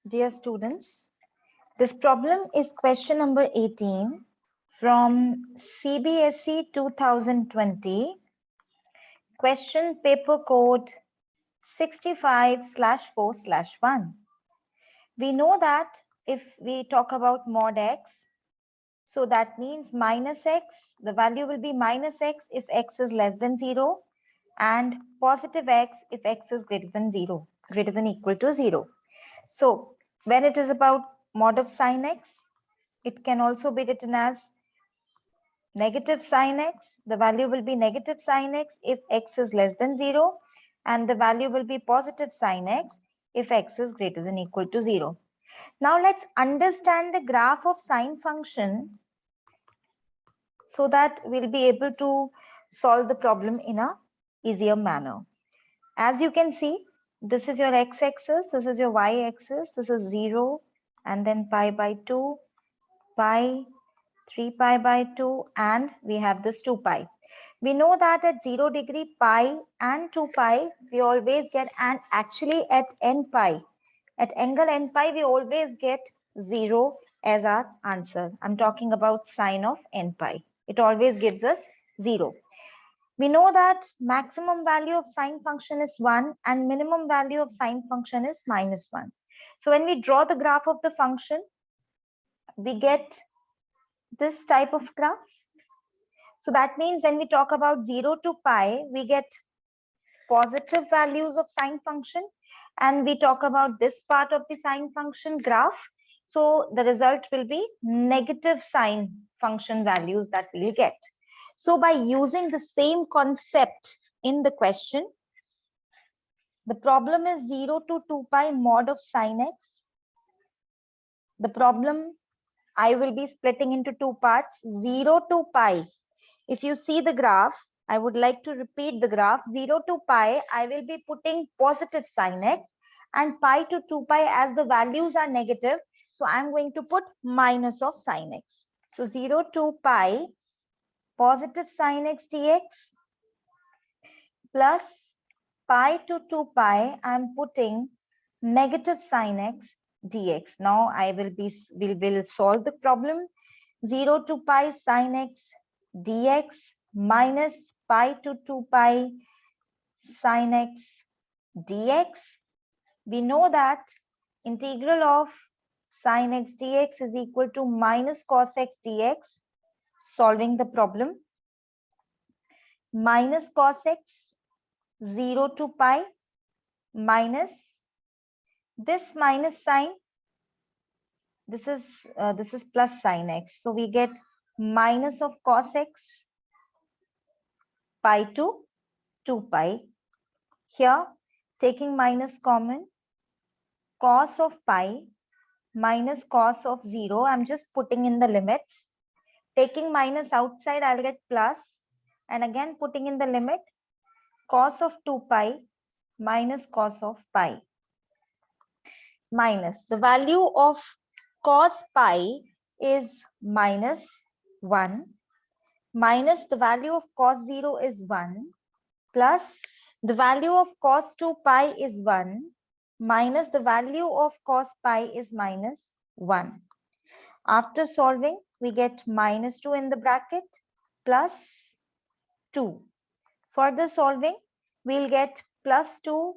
Dear students, this problem is question number 18 from Cbse 2020, question paper code 65/4/1. We know that if we talk about mod x, so that means minus x, the value will be minus x if x is less than 0 and positive x if x is greater than 0, greater than equal to 0. So when it is about mod of sin x, it can also be written as negative sin x. The value will be negative sin x if x is less than 0, and the value will be positive sin x if x is greater than equal to 0. Now let's understand the graph of sine function so that we'll be able to solve the problem in a easier manner. As you can see, this is your x-axis, this is your y-axis, this is 0 and then pi by 2, pi, 3 pi by 2, and we have this 2 pi. We know that at 0 degree pi and 2 pi, we always get, and actually at n pi, at angle n pi, we always get 0 as our answer. I'm talking about sine of n pi. It always gives us 0. We know that maximum value of sine function is 1 and minimum value of sine function is minus 1. So when we draw the graph of the function, we get this type of graph. So that means when we talk about 0 to pi, we get positive values of sine function, and we talk about this part of the sine function graph. So the result will be negative sine function values that we'll get. So by using the same concept in the question, the problem is 0 to 2 pi mod of sine x. The problem I will be splitting into two parts, 0 to pi. If you see the graph, I would like to repeat the graph. 0 to pi, I will be putting positive sine x, and pi to 2 pi as the values are negative. So I'm going to put minus of sine x. So 0 to pi, positive sine x dx plus pi to 2 pi, I'm putting negative sine x dx. Now I will solve the problem. 0 to pi sine x dx minus pi to 2 pi sine x dx. We know that integral of sine x dx is equal to minus cos x dx. Solving the problem, minus cos x 0 to pi minus this minus sign, this is plus sine x, so we get minus of cos x pi to 2 pi. Here taking minus common, cos of pi minus cos of 0, I'm just putting in the limits. Taking minus outside, I'll get plus, and again putting in the limit, cos of 2 pi minus cos of pi, minus the value of cos pi is minus 1, minus the value of cos 0 is 1, plus the value of cos 2 pi is 1, minus the value of cos pi is minus 1. After solving, we get minus 2 in the bracket plus 2. Further solving, we'll get plus 2,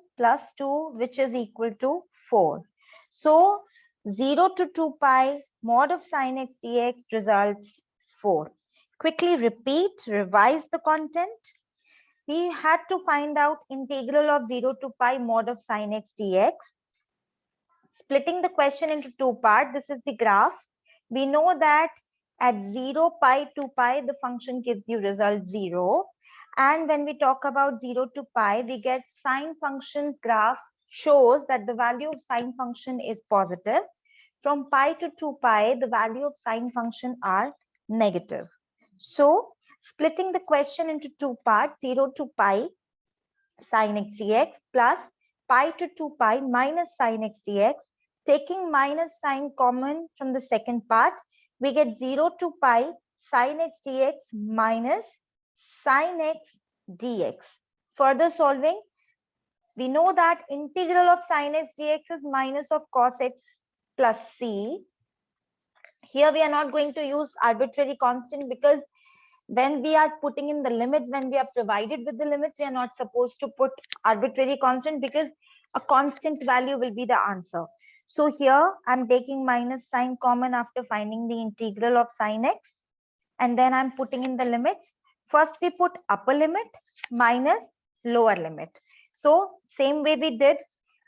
which is equal to 4. So 0 to 2 pi mod of sine x dx results 4. Quickly repeat, revise the content. We had to find out integral of 0 to pi mod of sine x dx. Splitting the question into two parts, this is the graph. We know that at 0 pi to pi, the function gives you result 0. And when we talk about 0 to pi, we get sine function's graph shows that the value of sine function is positive. From pi to 2 pi, the value of sine function are negative. So splitting the question into two parts, 0 to pi sine x dx plus pi to 2 pi minus sine x dx. Taking minus sign common from the second part, we get 0 to pi sine x dx minus sine x dx. Further solving, we know that integral of sine x dx is minus of cos x plus C. Here we are not going to use arbitrary constant because when we are putting in the limits, when we are provided with the limits, we are not supposed to put arbitrary constant because a constant value will be the answer. So here I'm taking minus sign common after finding the integral of sin x, and then I'm putting in the limits. First we put upper limit minus lower limit. So same way we did,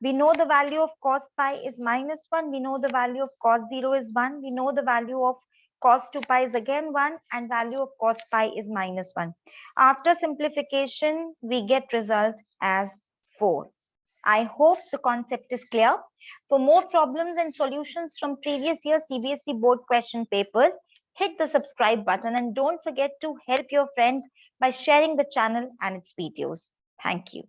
we know the value of cos pi is minus 1. We know the value of cos 0 is 1. We know the value of cos 2 pi is again 1, and value of cos pi is minus 1. After simplification, we get result as 4. I hope the concept is clear. For more problems and solutions from previous year CBSE board question papers, hit the subscribe button and don't forget to help your friends by sharing the channel and its videos. Thank you.